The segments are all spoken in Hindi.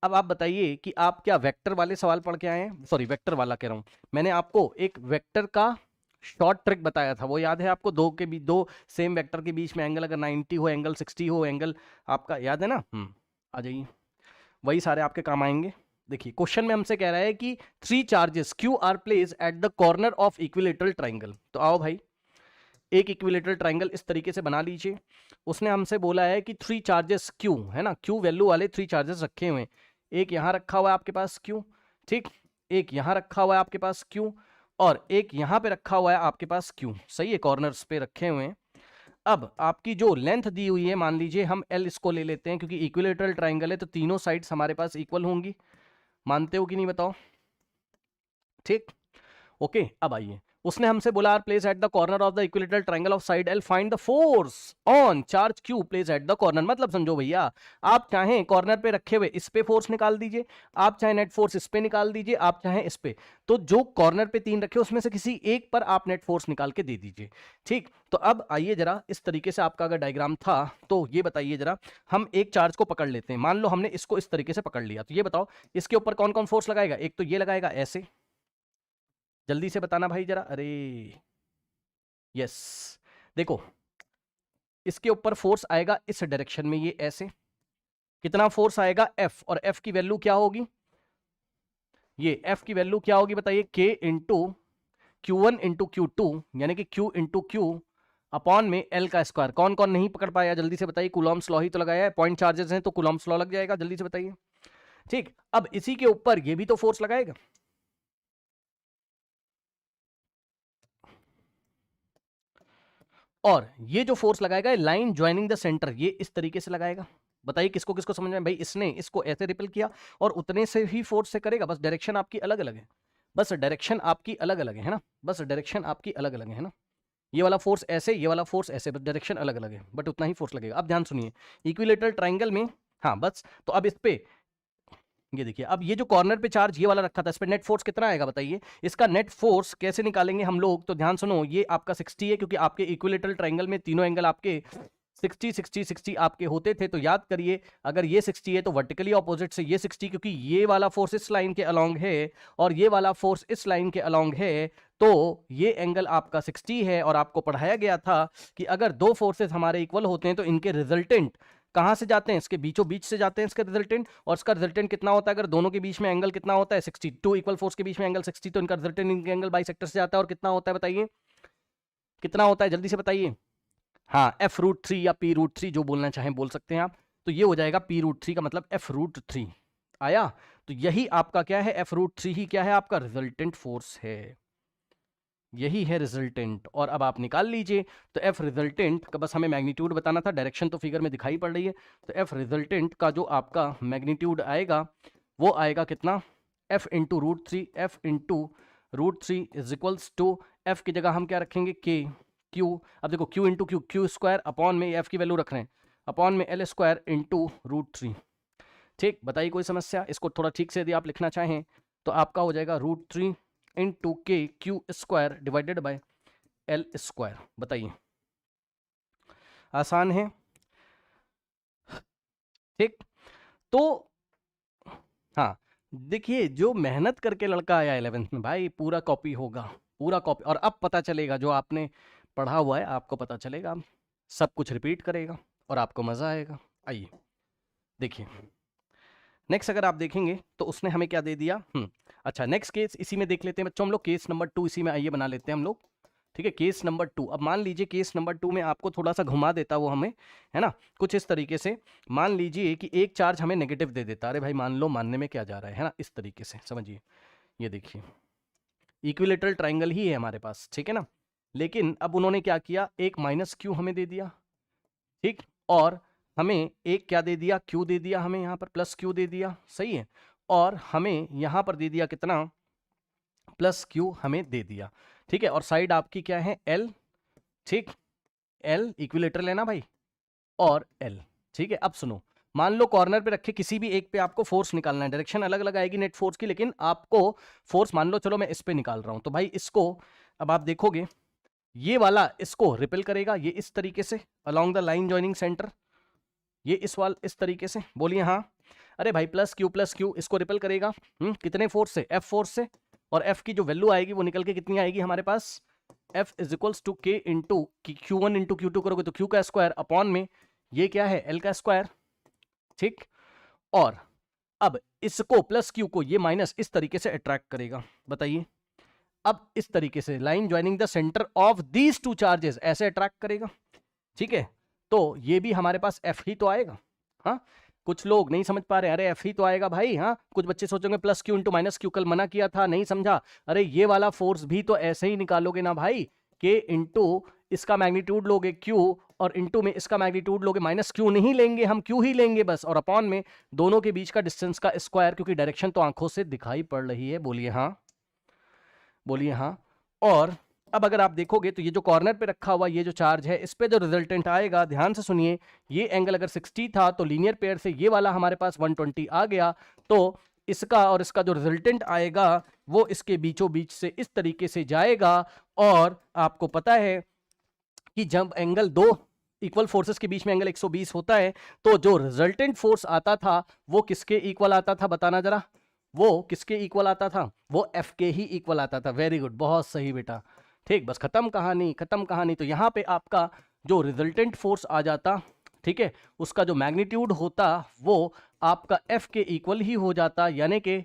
अब आप बताइए कि आप क्या वेक्टर वाले सवाल पढ़ के आए हैं, सॉरी वेक्टर वाला कह रहा हूं, मैंने आपको एक वेक्टर का शॉर्ट ट्रिक बताया था, वो याद है आपको? दो सेम वेक्टर के बीच में एंगल अगर 90 हो, एंगल 60 हो, एंगल आपका याद है ना? आ जाइए, वही सारे आपके काम आएंगे। देखिए क्वेश्चन में हमसे कह रहा है कि 3 charges Q R place at the corner of equilateral triangle. तो आओ भाई, एक इक्विलेटरल ट्राइंगल इस तरीके से बना लीजिए। उसने हमसे बोला है कि 3 चार्जेस क्यू, है ना, क्यू वैल्यू वाले 3 चार्जेस रखे हुए हैं। एक यहां रखा हुआ है आपके पास क्यू, ठीक, एक यहां रखा हुआ है आपके पास क्यू, और एक यहां पे रखा हुआ है आपके पास क्यू। सही है, कॉर्नर्स पे रखे हुए हैं। अब आपकी जो लेंथ दी हुई है, मान लीजिए हम एल इसको ले लेते हैं, क्योंकि इक्विलेटरल ट्राइंगल है तो तीनों साइड्स हमारे पास इक्वल होंगी। मानते हो कि नहीं बताओ? ठीक, ओके। अब आइए, उसने हमसे बोला are place at the corner of the equilateral triangle of side L, find the force on charge Q place at the corner. मतलब समझो भैया, आप चाहें कॉर्नर पे रखे हुए इस पे फोर्स निकाल दीजिए, आप चाहे नेट फोर्स इस पे निकाल दीजिए, आप चाहें इस पे, तो जो कॉर्नर पे 3 रखे उसमें से किसी एक पर आप नेट फोर्स निकाल के दे दीजिए। ठीक, तो अब आइए जरा, इस तरीके से आपका अगर डायग्राम था तो ये बताइए जरा, हम एक चार्ज को पकड़ लेते हैं, मान लो हमने इसको इस तरीके से पकड़ लिया, तो ये बताओ इसके ऊपर कौन कौन फोर्स लगाएगा? एक तो ये लगाएगा ऐसे, जल्दी से बताना भाई जरा, अरे यस, देखो इसके ऊपर फोर्स आएगा इस डायरेक्शन में, ये ऐसे, कितना फोर्स आएगा? F, और F की वैल्यू क्या होगी? ये F की वैल्यू क्या होगी बताइए? K into Q1 into Q2, यानी कि Q इंटू Q अपॉन में L का स्क्वायर। कौन कौन नहीं पकड़ पाया जल्दी से बताइए? कूलॉम्स लॉ ही तो लगाया है, पॉइंट चार्जेस हैं तो कूलॉम्स लॉ लग जाएगा, जल्दी से बताइए। ठीक, अब इसी के ऊपर ये भी तो फोर्स लगाएगा, और ये जो फोर्स लगाएगा लाइन ज्वाइनिंग द सेंटर, ये इस तरीके से लगाएगा। बताइए किसको किसको समझ में? भाई इसने इसको ऐसे रिपेल किया और उतने से ही फोर्स से करेगा, बस डायरेक्शन आपकी अलग अलग है, बस डायरेक्शन आपकी अलग अलग है ना, बस डायरेक्शन आपकी अलग अलग है ना। ये वाला फोर्स ऐसे, ये वाला फोर्स ऐसे, बस डायरेक्शन अलग अलग है, बट उतना ही फोर्स लगेगा। अब ध्यान सुनिए, इक्विलेटरल ट्राइंगल में, हाँ बस, तो अब इस पे ये देखिए, अब ये जो कॉर्नर पे चार्ज ये वाला रखा था, इस पे नेट फोर्स कितना आएगा बताइए? इसका नेट फोर्स कैसे निकालेंगे हम लोग? तो ध्यान सुनो, ये आपका 60 है, क्योंकि आपके इक्विलेटरल ट्रायंगल में तीनों एंगल आपके 60 60 60 आपके होते थे। तो याद करिए, अगर ये 60 है तो वर्टिकली ऑपोजिट से ये 60, क्योंकि ये वाला फोर्स इस लाइन के अलोंग है और ये वाला फोर्स इस लाइन के अलोंग है, तो ये एंगल आपका 60 है। और आपको पढ़ाया गया था कि अगर दो फोर्सेस हमारे इक्वल होते हैं तो इनके रिजल्टेंट कहां से जाते हैं? इसके बीचों बीच से जाते हैं इसके रिजल्टेंट। और इसका रिजल्टेंट कितना होता है? अगर दोनों के बीच में एंगल कितना होता है? 60, टू इक्वल फोर्स के बीच में एंगल 60, तो इनका रिजल्टेंट इनके एंगल बाइसेक्टर से जाता है। और कितना होता है बताइए? कितना होता है जल्दी से बताइए? हाँ, f√3 या p√3 जो बोलना चाहें बोल सकते हैं आप। तो ये हो जाएगा p√3 का मतलब f√3 आया। तो यही आपका क्या है? f√3 ही क्या है? आपका रिजल्टेंट फोर्स है, यही है रिजल्टेंट। और अब आप निकाल लीजिए, तो एफ रिजल्टेंट का बस हमें मैग्नीट्यूड बताना था, डायरेक्शन तो फिगर में दिखाई पड़ रही है। तो एफ रिजल्टेंट का जो आपका मैग्नीट्यूड आएगा वो आएगा कितना? F into √3, F into √3 is equals to, F की जगह हम क्या रखेंगे? K Q. अब देखो Q into Q, Q square upon में एफ की वैल्यू रख रहे हैं, अपॉन में एल स्क्वायर इंटू √3। ठीक, बताइए कोई समस्या? इसको थोड़ा ठीक से यदि आप लिखना चाहें तो आपका हो जाएगा √3 इंटू के Q square divided by L square. बताइए, आसान है? ठीक, तो हाँ, देखिए जो मेहनत करके लड़का आया 11th में भाई, पूरा कॉपी होगा, पूरा कॉपी। और अब पता चलेगा जो आपने पढ़ा हुआ है आपको पता चलेगा, सब कुछ रिपीट करेगा और आपको मजा आएगा। आइए देखिए, नेक्स्ट अगर आप देखेंगे तो उसने हमें क्या दे दिया। अच्छा, नेक्स्ट केस इसी में देख लेते हैं बच्चों हम लोग, केस नंबर 2 इसी में आइए बना लेते हैं हम लोग। ठीक है, केस नंबर 2। अब मान लीजिए केस नंबर 2 में आपको थोड़ा सा घुमा देता वो हमें, है ना, कुछ इस तरीके से। मान लीजिए कि एक चार्ज हमें नेगेटिव दे देता, अरे भाई मान लो, मानने में क्या जा रहा है ना, इस तरीके से समझिए। ये देखिए इक्विलेटरल ट्राइंगल ही है हमारे पास, ठीक है ना, लेकिन अब उन्होंने क्या किया, एक माइनस क्यू हमें दे दिया, ठीक, और हमें एक क्या दे दिया? क्यू दे दिया, हमें यहाँ पर प्लस क्यू दे दिया, सही है। और हमें यहाँ पर दे दिया कितना? प्लस क्यू हमें दे दिया, ठीक है। और साइड आपकी क्या है? एल, ठीक, एल इक्विलेटरल है ना भाई, और एल, ठीक है। अब सुनो, मान लो कॉर्नर पे रखे किसी भी एक पे आपको फोर्स निकालना है, डायरेक्शन अलग अलग आएगी नेट फोर्स की, लेकिन आपको फोर्स मान लो, चलो मैं इस पे निकाल रहा हूं, तो भाई इसको अब आप देखोगे ये वाला इसको रिपेल करेगा, ये इस तरीके से along the line joining centre, ये इस तरीके से, बोलिए हाँ। अरे भाई प्लस क्यू इसको रिपेल करेगा कितने फोर्स से, एफ फोर्स से, और एफ की जो वैल्यू आएगी वो निकल के कितनी आएगी हमारे पास, एफ इज इक्वल्स टू के इंटू Q1 इंटू Q2 करोगे तो Q का स्क्वायर अपॉन में ये क्या है L का स्क्वायर, ठीक। और अब इसको प्लस Q को ये माइनस इस तरीके से अट्रैक्ट करेगा, बताइए। अब इस तरीके से line joining the centre of these two charges ऐसे अट्रैक्ट करेगा, ठीक है। तो ये भी हमारे पास F ही तो आएगा। हाँ, कुछ लोग नहीं समझ पा रहे, अरे F ही तो आएगा भाई। हाँ, कुछ बच्चे सोचेंगे plus Q into minus Q, कल मना किया था नहीं समझा। अरे ये वाला फोर्स भी तो ऐसे ही निकालोगे ना भाई, K इंटू इसका मैग्नीट्यूड लोगे Q और इंटू में इसका मैग्नीट्यूड लोगे, माइनस Q नहीं लेंगे हम, Q ही लेंगे बस, और अपॉन में दोनों के बीच का डिस्टेंस का स्क्वायर, क्योंकि डायरेक्शन तो आंखों से दिखाई पड़ रही है। बोलिए हाँ, बोलिए हाँ। और अब अगर आप देखोगे तो ये जो कॉर्नर पे रखा हुआ ये जो चार्ज है, इस पे जो रिजल्टेंट आएगा, ध्यान से सुनिए, ये एंगल अगर 60 था तो लीनियर पेयर से ये वाला हमारे पास 120 आ गया, तो इसका और इसका जो रिजल्टेंट आएगा वो इसके बीचों बीच से इस तरीके से जाएगा। और आपको पता है कि जब एंगल दो इक्वल फोर्सेस के बीच में एंगल 120 होता है, तो जो रिजल्टेंट फोर्स आता था वो किसके इक्वल आता था, बताना जरा, वो किसके इक्वल आता था, वो एफ के ही इक्वल आता था। वेरी गुड, बहुत सही बेटा, ठीक। बस खत्म कहानी, खत्म कहानी। तो यहाँ पे आपका जो रिजल्टेंट फोर्स आ जाता, ठीक है, उसका जो मैग्नीट्यूड होता वो आपका एफ के इक्वल ही हो जाता, यानी कि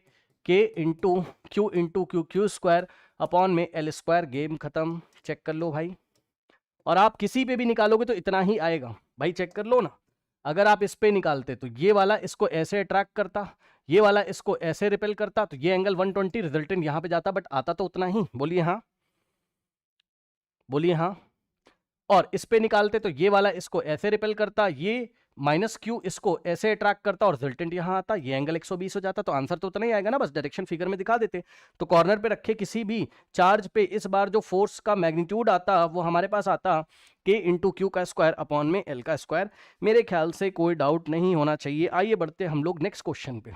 के इंटू क्यू स्क्वायर अपॉन में एल स्क्वायर। गेम खत्म, चेक कर लो भाई। और आप किसी पे भी निकालोगे तो इतना ही आएगा भाई, चेक कर लो ना। अगर आप इस पे निकालते तो ये वाला इसको ऐसे अट्रैक्ट करता, ये वाला इसको ऐसे रिपेल करता, तो ये एंगल 120 रिजल्टेंट यहां पे जाता, बट आता तो उतना ही। बोलिए हाँ, बोलिए हाँ। और इस पे निकालते तो ये वाला इसको ऐसे रिपेल करता, ये माइनस Q इसको ऐसे अट्रैक्ट करता और रिजल्टेंट यहां आता, ये एंगल 120 हो जाता। तो आंसर तो उतना ही आएगा ना, बस डायरेक्शन फिगर में दिखा देते। तो कॉर्नर पे रखे किसी भी चार्ज पे इस बार जो फोर्स का मैग्नीट्यूड आता वो हमारे पास आता K इंटू Q का स्क्वायर अपॉन में L का स्क्वायर। मेरे ख्याल से कोई डाउट नहीं होना चाहिए। आइए बढ़ते हम लोग नेक्स्ट क्वेश्चन पे।